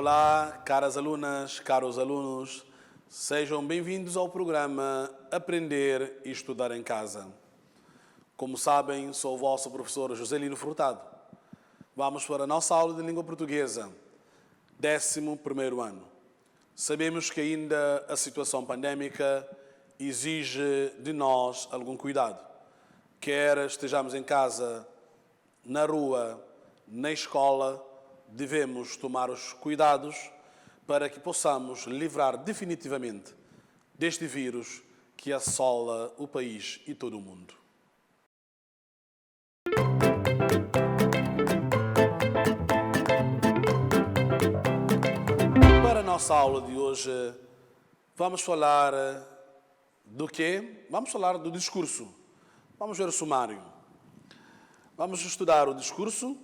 Olá, caras alunas, caros alunos, sejam bem-vindos ao programa Aprender e Estudar em Casa. Como sabem, sou o vosso professor Joselino Furtado. Vamos para a nossa aula de língua portuguesa, 11º ano. Sabemos que ainda a situação pandémica exige de nós algum cuidado. Quer estejamos em casa, na rua, na escola, devemos tomar os cuidados para que possamos livrar definitivamente deste vírus que assola o país e todo o mundo. Para a nossa aula de hoje, vamos falar do quê? Vamos falar do discurso. Vamos ver o sumário. Vamos estudar o discurso.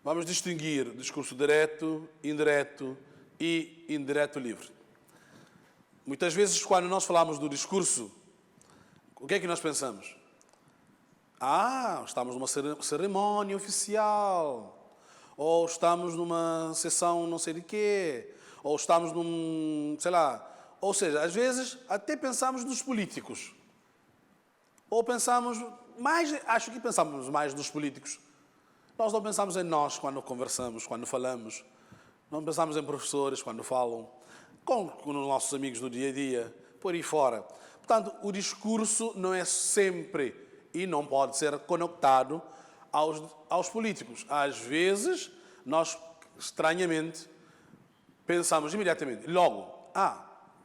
Vamos distinguir discurso direto, indireto e indireto livre. Muitas vezes, quando nós falamos do discurso, o que é que nós pensamos? Estamos numa cerimónia oficial, ou estamos numa sessão não sei de quê, ou estamos ou seja, às vezes até pensamos nos políticos. Ou pensamos acho que pensamos mais nos políticos. Nós não pensamos em nós quando conversamos, quando falamos. Não pensamos em professores quando falam, com os nossos amigos do dia a dia, por aí fora. Portanto, o discurso não é sempre e não pode ser conectado aos políticos. Às vezes, nós, estranhamente, pensamos imediatamente, logo,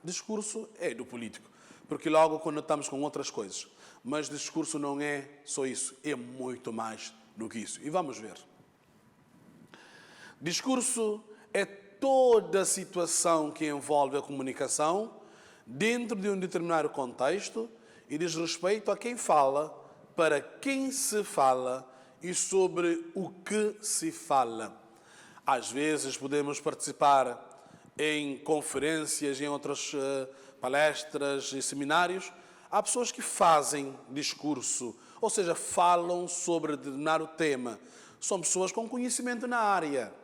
discurso é do político, porque logo conectamos com outras coisas. Mas discurso não é só isso, é muito mais do que isso. E vamos ver. Discurso é toda a situação que envolve a comunicação dentro de um determinado contexto e diz respeito a quem fala, para quem se fala e sobre o que se fala. Às vezes podemos participar em conferências, em outras palestras e seminários. Há pessoas que fazem discurso, ou seja, falam sobre determinado tema. São pessoas com conhecimento na área.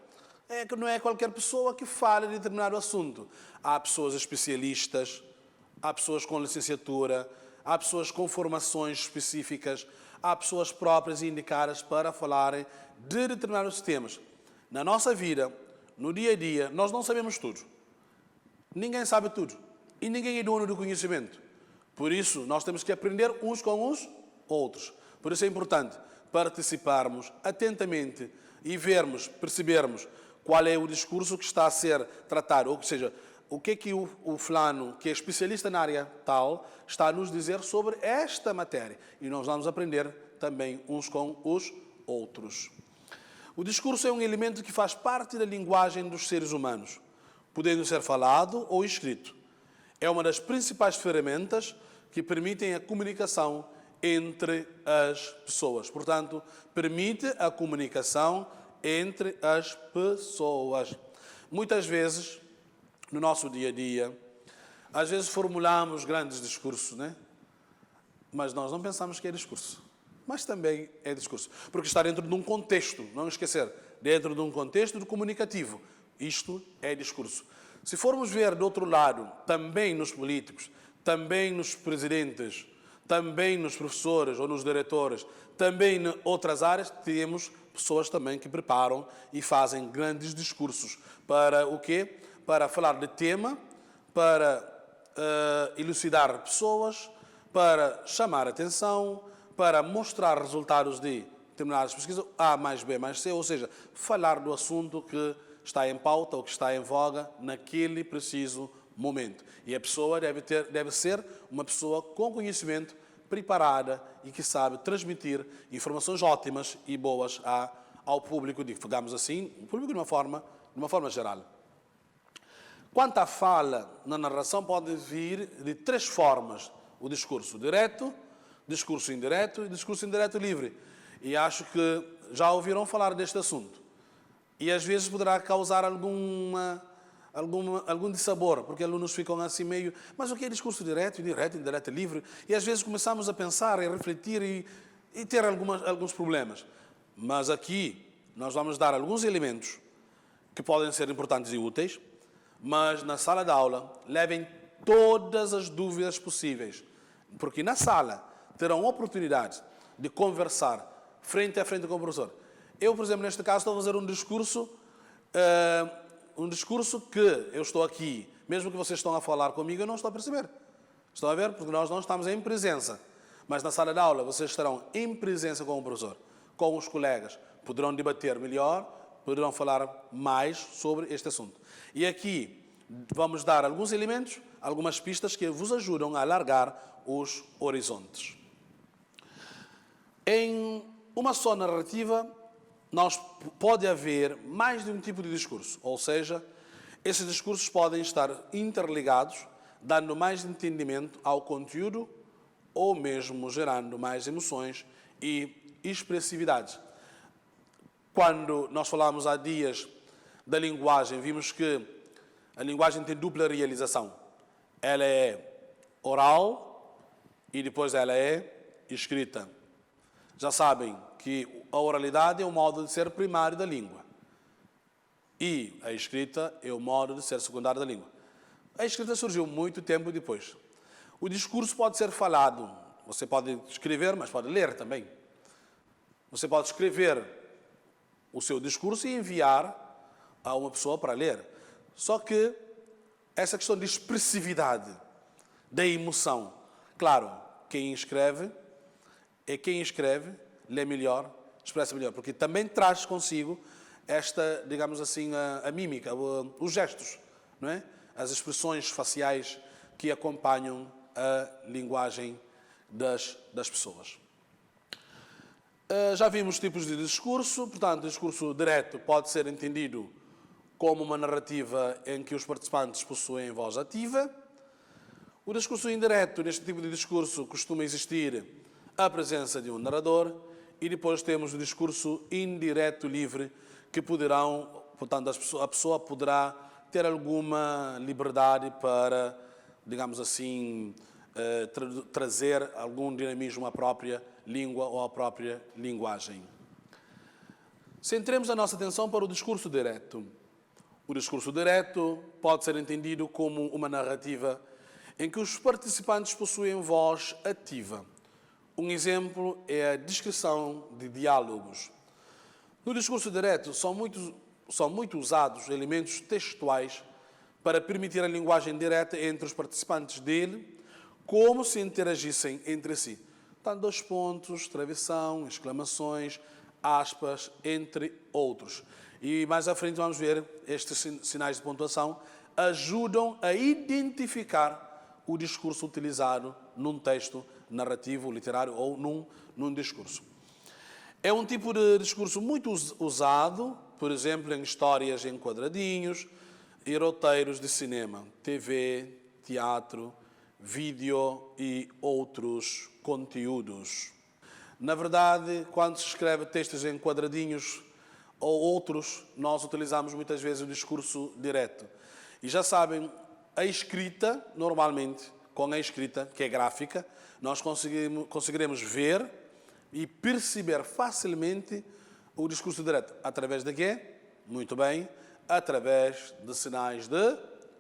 Que não é qualquer pessoa que fale de determinado assunto. Há pessoas especialistas, há pessoas com licenciatura, há pessoas com formações específicas, há pessoas próprias e indicadas para falarem de determinados temas. Na nossa vida, no dia a dia, nós não sabemos tudo. Ninguém sabe tudo. E ninguém é dono do conhecimento. Por isso, nós temos que aprender uns com os outros. Por isso é importante participarmos atentamente e percebermos qual é o discurso que está a ser tratado, ou seja, o que o fulano, que é especialista na área tal, está a nos dizer sobre esta matéria. E nós vamos aprender também uns com os outros. O discurso é um elemento que faz parte da linguagem dos seres humanos, podendo ser falado ou escrito. É uma das principais ferramentas que permitem a comunicação entre as pessoas. Portanto, permite a comunicação entre as pessoas. Muitas vezes, no nosso dia a dia, às vezes formulamos grandes discursos, né? Mas nós não pensamos que é discurso. Mas também é discurso. Porque está dentro de um contexto, não esquecer, dentro de um contexto comunicativo. Isto é discurso. Se formos ver do outro lado, também nos políticos, também nos presidentes, também nos professores ou nos diretores, também em outras áreas, temos pessoas também que preparam e fazem grandes discursos. Para o quê? Para falar de tema, para elucidar pessoas, para chamar atenção, para mostrar resultados de determinadas pesquisas, A mais B mais C, ou seja, falar do assunto que está em pauta ou que está em voga naquele preciso momento. E a pessoa deve ser uma pessoa com conhecimento, preparada e que sabe transmitir informações ótimas e boas ao público, digamos assim, o público de uma forma geral. Quanto à fala, na narração pode vir de 3 formas: o discurso direto, discurso indireto e discurso indireto livre. E acho que já ouviram falar deste assunto. E às vezes poderá causar algum dissabor, porque alunos ficam assim meio, mas o que é discurso direto, indireto, indireto, livre? E às vezes começamos a pensar e refletir e ter alguns problemas. Mas aqui nós vamos dar alguns elementos que podem ser importantes e úteis, mas na sala de aula levem todas as dúvidas possíveis, porque na sala terão oportunidade de conversar frente a frente com o professor. Eu, por exemplo, neste caso, estou a fazer um discurso que eu estou aqui, mesmo que vocês estão a falar comigo, eu não estou a perceber. Estão a ver? Porque nós não estamos em presença. Mas na sala de aula vocês estarão em presença com o professor, com os colegas. Poderão debater melhor, poderão falar mais sobre este assunto. E aqui vamos dar alguns elementos, algumas pistas que vos ajudam a alargar os horizontes. Em uma só narrativa, pode haver mais de um tipo de discurso, ou seja, esses discursos podem estar interligados, dando mais entendimento ao conteúdo ou mesmo gerando mais emoções e expressividade. Quando nós falamos há dias da linguagem, vimos que a linguagem tem dupla realização. Ela é oral e depois ela é escrita. Já sabem que a oralidade é o modo de ser primário da língua e a escrita é o modo de ser secundário da língua. A escrita surgiu muito tempo depois. O discurso pode ser falado. Você pode escrever, mas pode ler também. Você pode escrever o seu discurso e enviar a uma pessoa para ler. Só que essa questão de expressividade, da emoção, claro, quem escreve, lê melhor, expressa melhor, porque também traz consigo esta, digamos assim, a mímica, os gestos, não é? As expressões faciais que acompanham a linguagem das pessoas. Já vimos tipos de discurso, portanto, o discurso direto pode ser entendido como uma narrativa em que os participantes possuem voz ativa. O discurso indireto, neste tipo de discurso, costuma existir a presença de um narrador, e depois temos o discurso indireto livre, que poderão, portanto, a pessoa poderá ter alguma liberdade para, digamos assim, trazer algum dinamismo à própria língua ou à própria linguagem. Centremos a nossa atenção para o discurso direto. O discurso direto pode ser entendido como uma narrativa em que os participantes possuem voz ativa. Um exemplo é a descrição de diálogos. No discurso direto são muito usados elementos textuais para permitir a linguagem direta entre os participantes dele, como se interagissem entre si. Portanto, 2 pontos, travessão, exclamações, aspas, entre outros. E mais à frente vamos ver estes sinais de pontuação ajudam a identificar o discurso utilizado num texto narrativo, literário ou num discurso. É um tipo de discurso muito usado, por exemplo, em histórias em quadradinhos e roteiros de cinema, TV, teatro, vídeo e outros conteúdos. Na verdade, quando se escreve textos em quadradinhos ou outros, nós utilizamos muitas vezes o discurso direto. E já sabem, a escrita, normalmente, com a escrita, que é gráfica, nós conseguiremos ver e perceber facilmente o discurso direto. Através de quê? Muito bem, através de sinais de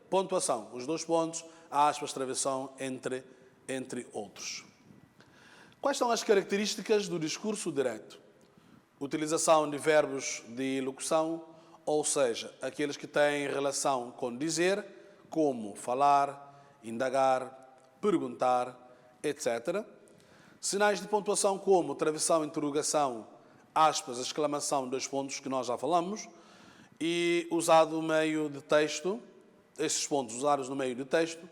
pontuação. Os 2 pontos, aspas, travessão, entre outros. Quais são as características do discurso direto? Utilização de verbos de locução, ou seja, aqueles que têm relação com dizer, como falar, indagar, perguntar, etc. Sinais de pontuação como travessão, interrogação, aspas, exclamação, 2 pontos, que nós já falamos, e usado no meio de texto, esses pontos usados no meio de texto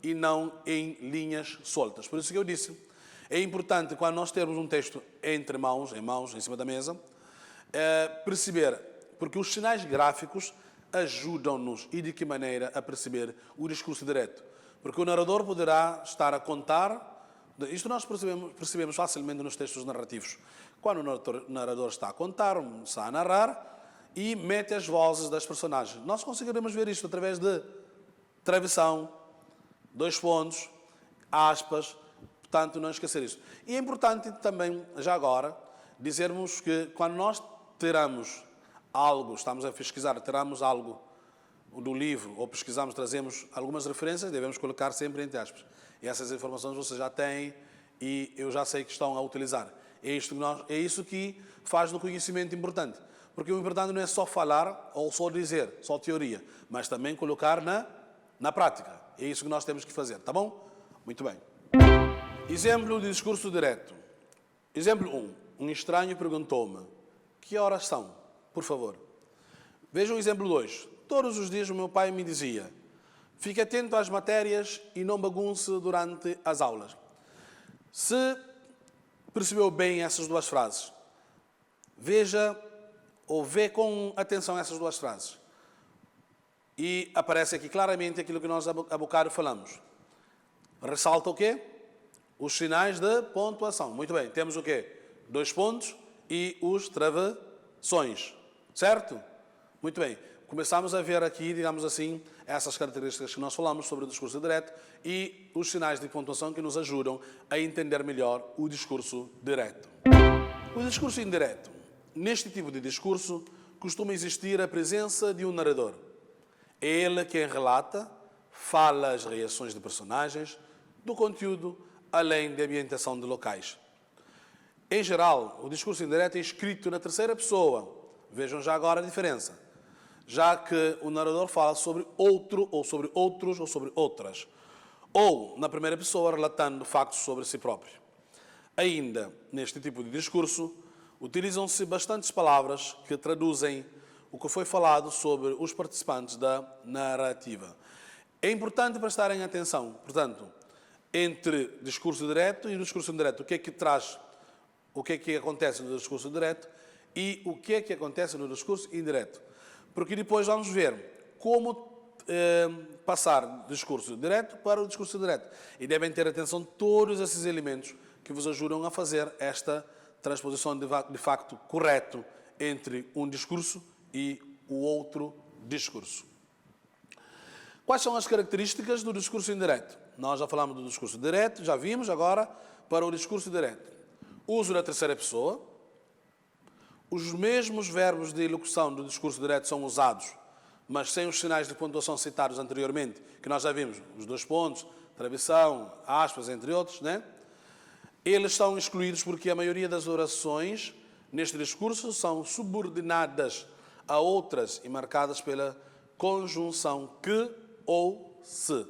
e não em linhas soltas. Por isso que eu disse, é importante, quando nós temos um texto entre mãos, em cima da mesa, perceber, porque os sinais gráficos ajudam-nos, e de que maneira, a perceber o discurso direto. Porque o narrador poderá estar a contar, isto nós percebemos facilmente nos textos narrativos. Quando o narrador está a contar, está a narrar, e mete as vozes das personagens. Nós conseguiremos ver isto através de travessão, 2 pontos, aspas, portanto, não esquecer isso. E é importante também, já agora, dizermos que quando nós tiramos algo, estamos a pesquisar, tiramos algo do livro ou pesquisamos, trazemos algumas referências, devemos colocar sempre entre aspas. E essas informações você já tem e eu já sei que estão a utilizar. É isso que faz do conhecimento importante. Porque o importante não é só falar ou só dizer, só teoria, mas também colocar na prática. É isso que nós temos que fazer, tá bom? Muito bem. Exemplo de discurso direto. Exemplo 1. Um estranho perguntou-me: que horas são, por favor? Vejam o exemplo 2. Todos os dias o meu pai me dizia: fique atento às matérias e não bagunce durante as aulas. Se percebeu bem essas duas frases, veja ou vê com atenção essas duas frases. E aparece aqui claramente aquilo que nós há bocado falamos. Ressalta o quê? Os sinais de pontuação. Muito bem, temos o quê? 2 pontos e os travessões. Certo? Muito bem. Começamos a ver aqui, digamos assim, essas características que nós falamos sobre o discurso direto e os sinais de pontuação que nos ajudam a entender melhor o discurso direto. O discurso indireto. Neste tipo de discurso, costuma existir a presença de um narrador. É ele quem relata, fala as reações de personagens, do conteúdo, além da ambientação de locais. Em geral, o discurso indireto é escrito na terceira pessoa. Vejam já agora a diferença. Já que o narrador fala sobre outro, ou sobre outros, ou sobre outras. Ou, na primeira pessoa, relatando factos sobre si próprio. Ainda, neste tipo de discurso, utilizam-se bastantes palavras que traduzem o que foi falado sobre os participantes da narrativa. É importante prestarem atenção, portanto, entre discurso direto e discurso indireto. O que é que traz, o que é que acontece no discurso direto e o que é que acontece no discurso indireto. Porque depois vamos ver como passar do discurso direto para o discurso indireto. E devem ter atenção todos esses elementos que vos ajudam a fazer esta transposição de facto correto entre um discurso e o outro discurso. Quais são as características do discurso indireto? Nós já falamos do discurso direto, já vimos agora para o discurso direto. Uso da terceira pessoa. Os mesmos verbos de elocução do discurso direto são usados, mas sem os sinais de pontuação citados anteriormente, que nós já vimos, os 2 pontos, travessão, aspas, entre outros, né? Eles são excluídos porque a maioria das orações neste discurso são subordinadas a outras e marcadas pela conjunção que ou se.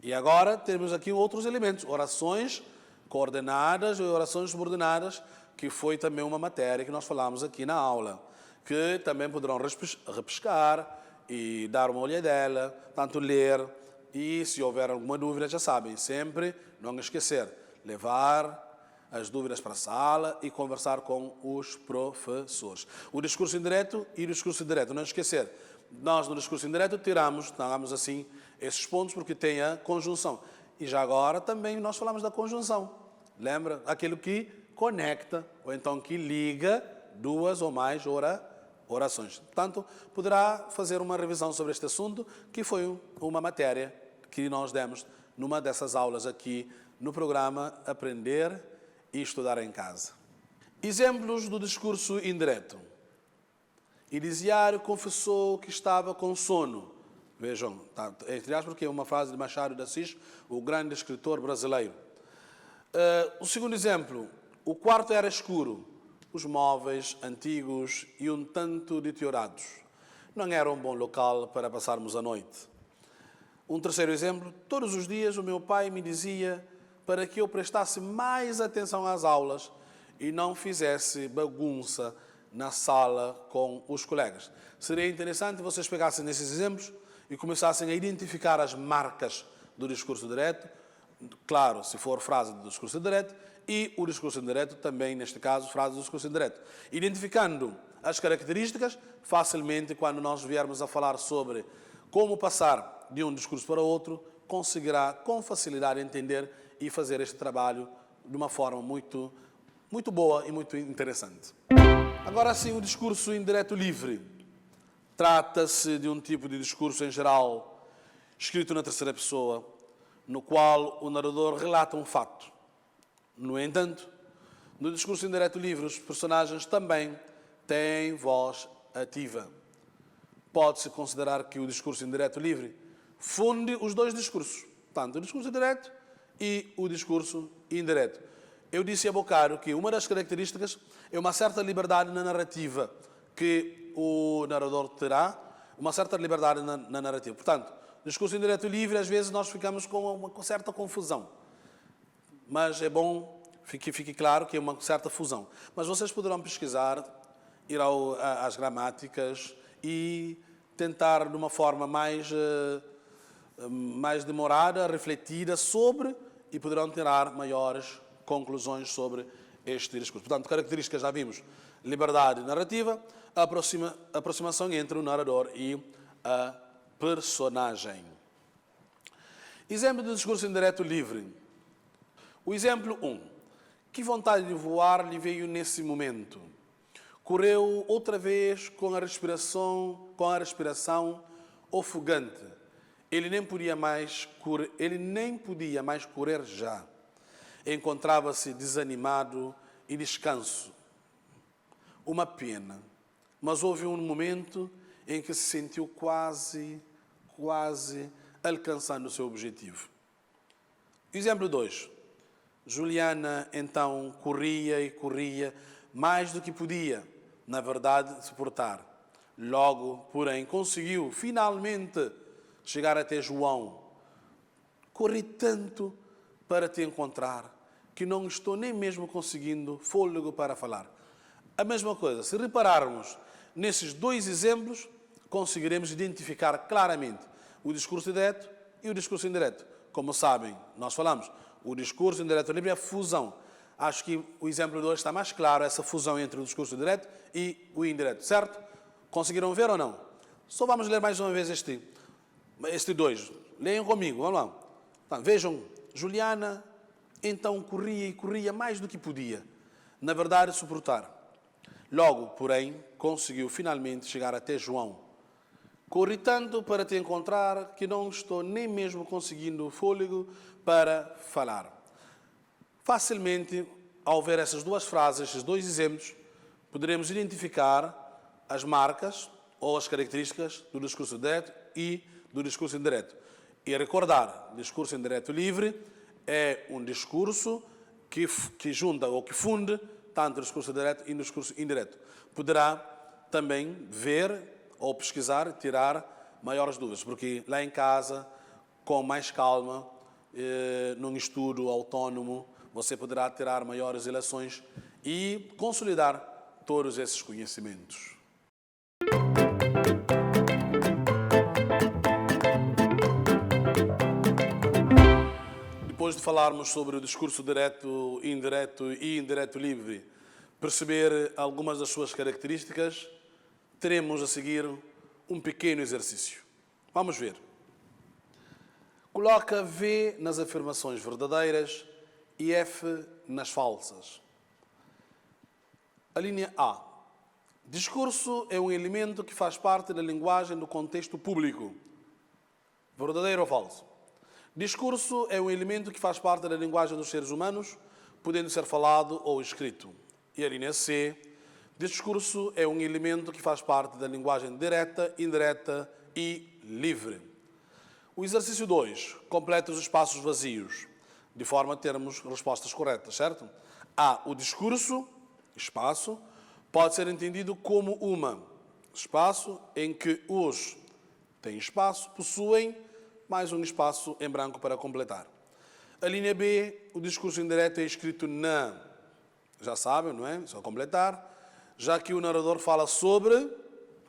E agora temos aqui outros elementos, orações coordenadas e orações subordinadas, que foi também uma matéria que nós falamos aqui na aula, que também poderão repescar e dar uma olhadela, tanto ler, e se houver alguma dúvida, já sabem, sempre não esquecer, levar as dúvidas para a sala e conversar com os professores. O discurso indireto e o discurso direto, não esquecer, nós no discurso indireto tiramos assim, esses pontos porque tem a conjunção. E já agora também nós falamos da conjunção. Lembra? Aquilo que conecta, ou então que liga 2 ou mais orações. Portanto, poderá fazer uma revisão sobre este assunto, que foi uma matéria que nós demos numa dessas aulas aqui no programa Aprender e Estudar em Casa. Exemplos do discurso indireto. Elisiário confessou que estava com sono. Vejam, entre aspas, porque é uma frase de Machado de Assis, o grande escritor brasileiro. O segundo exemplo. O quarto era escuro, os móveis antigos e um tanto deteriorados. Não era um bom local para passarmos a noite. Um terceiro exemplo, todos os dias o meu pai me dizia para que eu prestasse mais atenção às aulas e não fizesse bagunça na sala com os colegas. Seria interessante vocês pegassem nesses exemplos e começassem a identificar as marcas do discurso direto, claro, se for frase do discurso direto, e o discurso indireto também, neste caso, frase do discurso indireto. Identificando as características, facilmente, quando nós viermos a falar sobre como passar de um discurso para outro, conseguirá com facilidade entender e fazer este trabalho de uma forma muito boa e muito interessante. Agora sim, o discurso indireto livre. Trata-se de um tipo de discurso, em geral, escrito na terceira pessoa, no qual o narrador relata um fato. No entanto, no discurso indireto livre, os personagens também têm voz ativa. Pode-se considerar que o discurso indireto livre funde os dois discursos, tanto o discurso direto e o discurso indireto. Eu disse a bocado que uma das características é uma certa liberdade na narrativa que o narrador terá, uma certa liberdade na narrativa. Portanto, discurso indireto livre, às vezes nós ficamos com uma certa confusão. Mas é bom que fique claro que é uma certa fusão. Mas vocês poderão pesquisar, ir às gramáticas e tentar, de uma forma mais demorada, refletida sobre, e poderão tirar maiores conclusões sobre este discurso. Portanto, características já vimos: liberdade narrativa, aproximação entre o narrador e a personagem. Exemplo de discurso indireto livre. O exemplo 1. Que vontade de voar lhe veio nesse momento? Correu outra vez com a respiração ofegante. Ele nem podia mais correr já. Encontrava-se desanimado e descanso. Uma pena. Mas houve um momento em que se sentiu quase alcançando o seu objetivo. Exemplo 2. Juliana então corria e corria mais do que podia, na verdade, suportar. Logo, porém, conseguiu finalmente chegar até João. Corri tanto para te encontrar que não estou nem mesmo conseguindo fôlego para falar. A mesma coisa, se repararmos nesses dois exemplos, conseguiremos identificar claramente o discurso direto e o discurso indireto. Como sabem, nós falamos, o discurso indireto livre é a fusão. Acho que o exemplo 2 está mais claro, essa fusão entre o discurso direto e o indireto, certo? Conseguiram ver ou não? Só vamos ler mais uma vez este 2. Leiam comigo, vamos lá. Então, vejam, Juliana então corria e corria mais do que podia, na verdade, suportar. Logo, porém, conseguiu finalmente chegar até João. Corri tanto para te encontrar que não estou nem mesmo conseguindo fôlego para falar. Facilmente, ao ver essas duas frases, esses dois exemplos, poderemos identificar as marcas ou as características do discurso direto e do discurso indireto. E recordar, discurso indireto livre é um discurso que junta ou que funde tanto o discurso direto e o discurso indireto. Poderá também ver ou pesquisar, tirar maiores dúvidas, porque lá em casa, com mais calma, num estudo autónomo, você poderá tirar maiores ilações e consolidar todos esses conhecimentos. Depois de falarmos sobre o discurso direto, indireto e indireto livre, perceber algumas das suas características, teremos a seguir um pequeno exercício. Vamos ver. Coloca V nas afirmações verdadeiras e F nas falsas. A linha A. Discurso é um elemento que faz parte da linguagem do contexto público. Verdadeiro ou falso? Discurso é um elemento que faz parte da linguagem dos seres humanos, podendo ser falado ou escrito. E a linha C. Discurso é um elemento que faz parte da linguagem direta, indireta e livre. O exercício 2. Completa os espaços vazios, de forma a termos respostas corretas, certo? A. O discurso, espaço, pode ser entendido como espaço em que os tem espaço, possuem mais um espaço em branco para completar. A linha B. O discurso indireto é escrito na, já sabem, não é? Só completar. Já que o narrador fala sobre,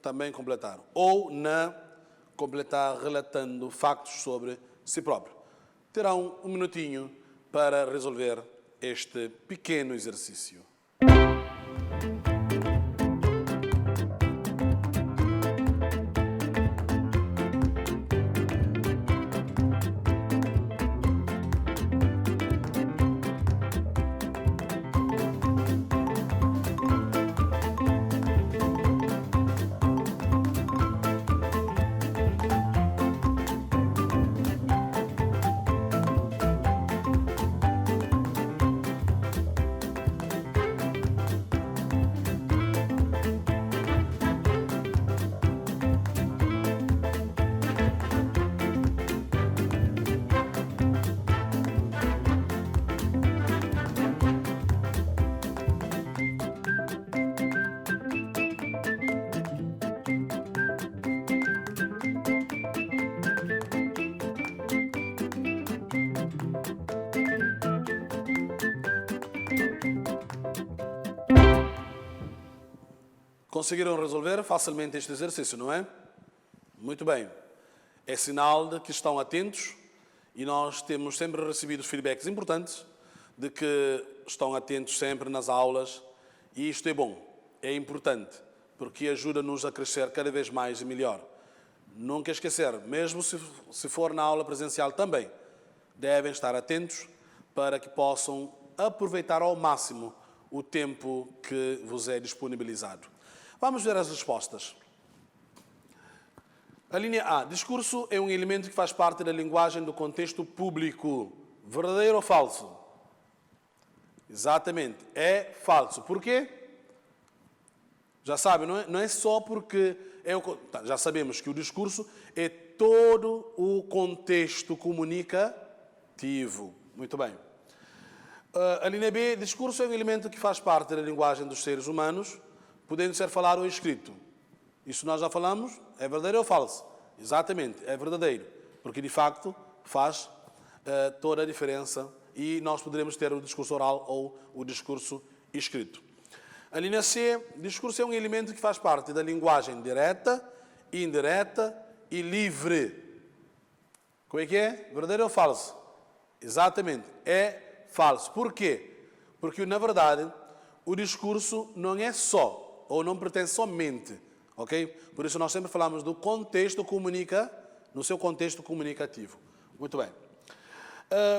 também completar. Ou na, completar relatando factos sobre si próprio. Terão um minutinho para resolver este pequeno exercício. Conseguiram resolver facilmente este exercício, não é? Muito bem. É sinal de que estão atentos e nós temos sempre recebido feedbacks importantes de que estão atentos sempre nas aulas e isto é bom, é importante, porque ajuda-nos a crescer cada vez mais e melhor. Nunca esquecer, mesmo se for na aula presencial também, devem estar atentos para que possam aproveitar ao máximo o tempo que vos é disponibilizado. Vamos ver as respostas. A linha A. Discurso é um elemento que faz parte da linguagem do contexto público. Verdadeiro ou falso? Exatamente, é falso. Por quê? Já sabem, não é só porque... já sabemos que o discurso é todo o contexto comunicativo. Muito bem. A linha B. Discurso é um elemento que faz parte da linguagem dos seres humanos, podendo ser falado ou escrito. Isso nós já falamos. É verdadeiro ou falso? Exatamente, é verdadeiro. Porque, de facto, faz toda a diferença e nós poderemos ter o discurso oral ou o discurso escrito. A linha C. Discurso é um elemento que faz parte da linguagem direta, indireta e livre. Como é que é? Verdadeiro ou falso? Exatamente, é falso. Por quê? Porque, na verdade, o discurso não é só, ou não pertence somente, ok? Por isso nós sempre falamos do contexto no seu contexto comunicativo. Muito bem.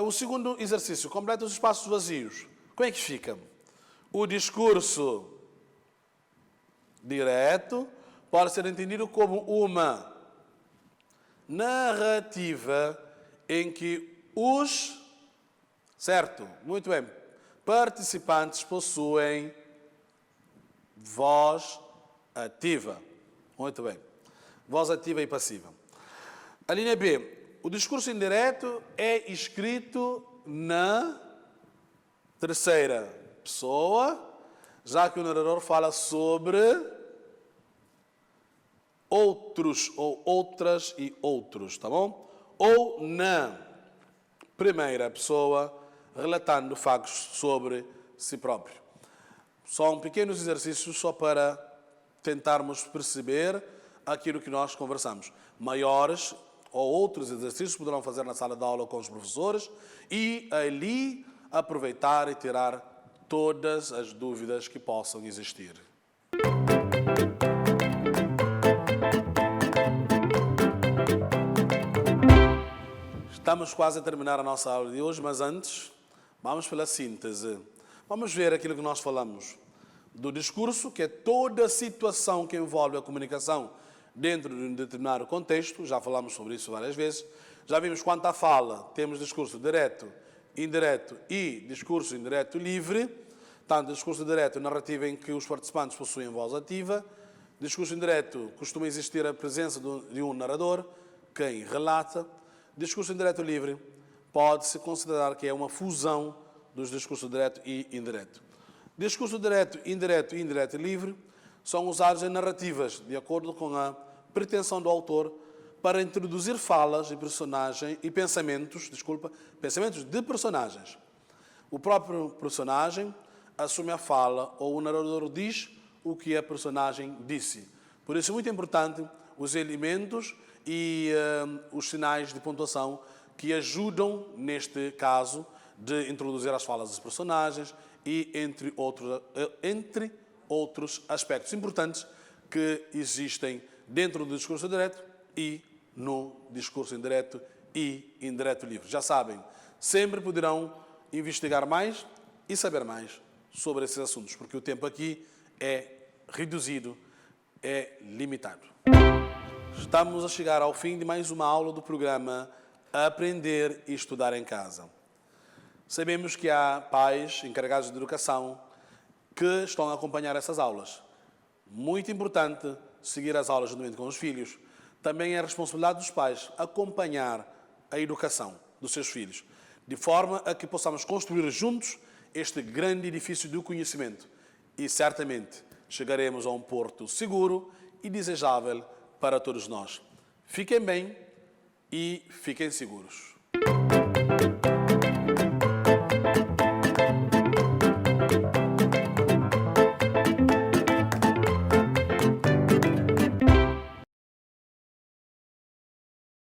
O segundo exercício, completa os espaços vazios. Como é que fica? O discurso direto pode ser entendido como uma narrativa em que os, certo, muito bem, participantes possuem voz ativa. Muito bem. Voz ativa e passiva. A linha B. O discurso indireto é escrito na terceira pessoa, já que o narrador fala sobre outros ou outras e outros, tá bom? Ou na primeira pessoa, relatando factos sobre si próprio. São pequenos exercícios só para tentarmos perceber aquilo que nós conversamos. Maiores ou outros exercícios poderão fazer na sala de aula com os professores e ali aproveitar e tirar todas as dúvidas que possam existir. Estamos quase a terminar a nossa aula de hoje, mas antes, vamos pela síntese. Vamos ver aquilo que nós falamos do discurso, que é toda a situação que envolve a comunicação dentro de um determinado contexto. Já falamos sobre isso várias vezes. Já vimos quanto à fala, temos discurso direto, indireto e discurso indireto livre. Tanto discurso direto, narrativa em que os participantes possuem voz ativa. Discurso indireto, costuma existir a presença de um narrador, quem relata. Discurso indireto livre pode-se considerar que é uma fusão dos discursos direto e indireto. Discurso direto, indireto e indireto livre são usados em narrativas, de acordo com a pretensão do autor, para introduzir falas e pensamentos de personagens. O próprio personagem assume a fala ou o narrador diz o que a personagem disse. Por isso é muito importante os elementos e os sinais de pontuação que ajudam, neste caso, de introduzir as falas dos personagens e entre outros aspectos importantes que existem dentro do discurso direto e no discurso indireto e indireto livre. Já sabem, sempre poderão investigar mais e saber mais sobre esses assuntos, porque o tempo aqui é reduzido, é limitado. Estamos a chegar ao fim de mais uma aula do programa Aprender e Estudar em Casa. Sabemos que há pais encarregados de educação que estão a acompanhar essas aulas. Muito importante seguir as aulas juntamente com os filhos. Também é a responsabilidade dos pais acompanhar a educação dos seus filhos, de forma a que possamos construir juntos este grande edifício do conhecimento e certamente chegaremos a um porto seguro e desejável para todos nós. Fiquem bem e fiquem seguros.